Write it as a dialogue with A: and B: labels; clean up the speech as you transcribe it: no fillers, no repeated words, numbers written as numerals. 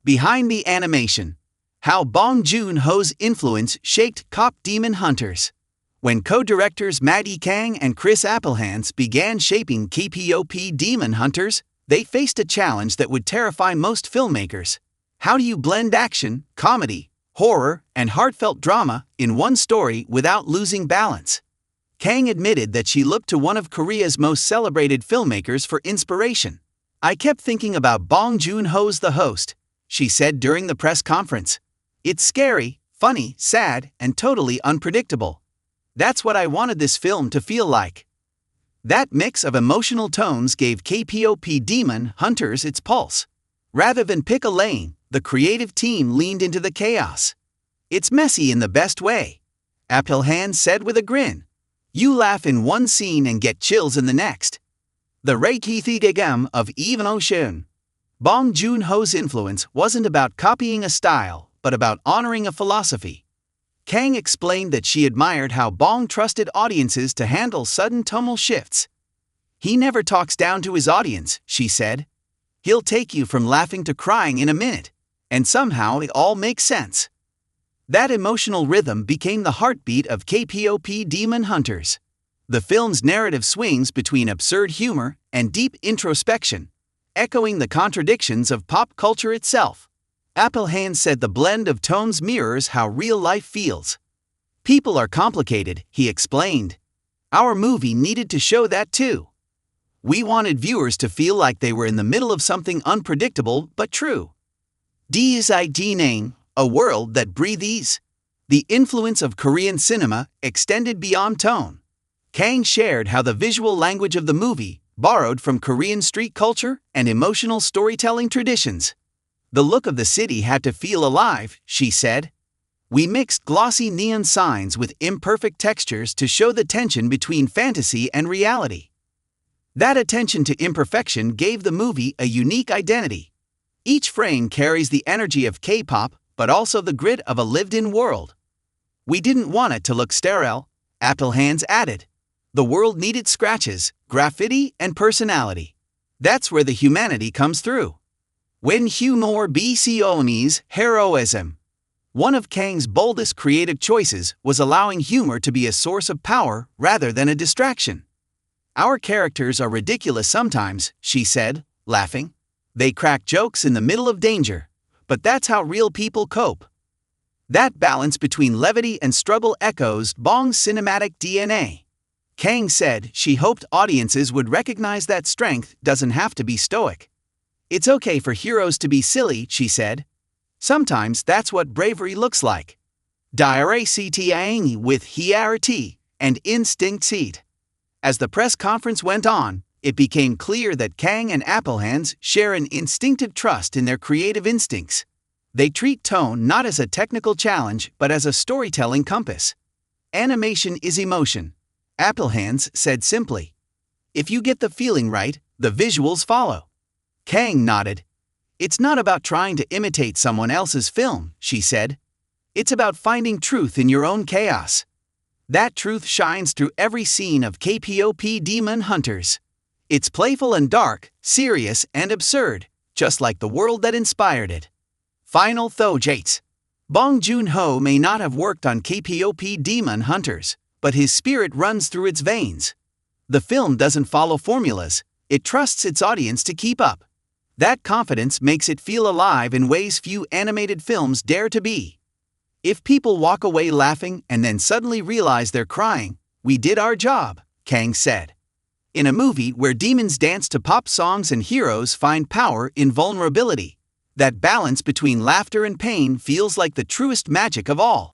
A: Behind the animation. How Bong Joon Ho's influence shaped KPOP Demon Hunters. When co-directors Maggie, Kang and Appelhans began shaping KPOP Demon Hunters, they faced a challenge that would terrify most filmmakers. How do you blend action, comedy, horror, and heartfelt drama in one story without losing balance? Kang admitted that she looked to one of Korea's most celebrated filmmakers for inspiration. "I kept thinking about Bong Joon Ho's The Host," she said during the press conference. "It's scary, funny, sad, and totally unpredictable. That's what I wanted this film to feel like." That mix of emotional tones gave KPOP Demon Hunters its pulse. Rather than pick a lane, the creative team leaned into the chaos. "It's messy in the best way," Appelhans said with a grin. "You laugh in one scene and get chills in the next." The Reikithigam of Even Ocean. Bong Joon Ho's influence wasn't about copying a style, but about honoring a philosophy. Kang explained that she admired how Bong trusted audiences to handle sudden tonal shifts. "He never talks down to his audience," she said. "He'll take you from laughing to crying in a minute, and somehow it all makes sense." That emotional rhythm became the heartbeat of KPOP Demon Hunters. The film's narrative swings between absurd humor and deep introspection, echoing the contradictions of pop culture itself. Appelhans said the blend of tones mirrors how real life feels. "People are complicated," he explained. "Our movie needed to show that too. We wanted viewers to feel like they were in the middle of something unpredictable but true." Nang, a world that breathes. The influence of Korean cinema extended beyond tone. Kang shared how the visual language of the movie borrowed from Korean street culture and emotional storytelling traditions. "The look of the city had to feel alive," she said. "We mixed glossy neon signs with imperfect textures to show the tension between fantasy and reality." That attention to imperfection gave the movie a unique identity. Each frame carries the energy of K-pop, but also the grit of a lived-in world. "We didn't want it to look sterile," Appelhans added. "The world needed scratches, graffiti, and personality. That's where the humanity comes through." When humor becomes heroism. One of Kang's boldest creative choices was allowing humor to be a source of power rather than a distraction. "Our characters are ridiculous sometimes," she said, laughing. "They crack jokes in the middle of danger, but that's how real people cope." That balance between levity and struggle echoes Bong's cinematic DNA. Kang said she hoped audiences would recognize that strength doesn't have to be stoic. "It's okay for heroes to be silly," she said. "Sometimes that's what bravery looks like." Diarrhea with hiarity and instinct seat. As the press conference went on, it became clear that Kang and Appelhans share an instinctive trust in their creative instincts. They treat tone not as a technical challenge but as a storytelling compass. "Animation is emotion," Appelhans said simply. "If you get the feeling right, the visuals follow." Kang nodded. "It's not about trying to imitate someone else's film," she said. "It's about finding truth in your own chaos." That truth shines through every scene of KPOP Demon Hunters. It's playful and dark, serious and absurd, just like the world that inspired it. Final thoughts. Bong Joon Ho may not have worked on KPOP Demon Hunters, but his spirit runs through its veins. The film doesn't follow formulas, it trusts its audience to keep up. That confidence makes it feel alive in ways few animated films dare to be. "If people walk away laughing and then suddenly realize they're crying, we did our job," Kang said. In a movie where demons dance to pop songs and heroes find power in vulnerability, that balance between laughter and pain feels like the truest magic of all.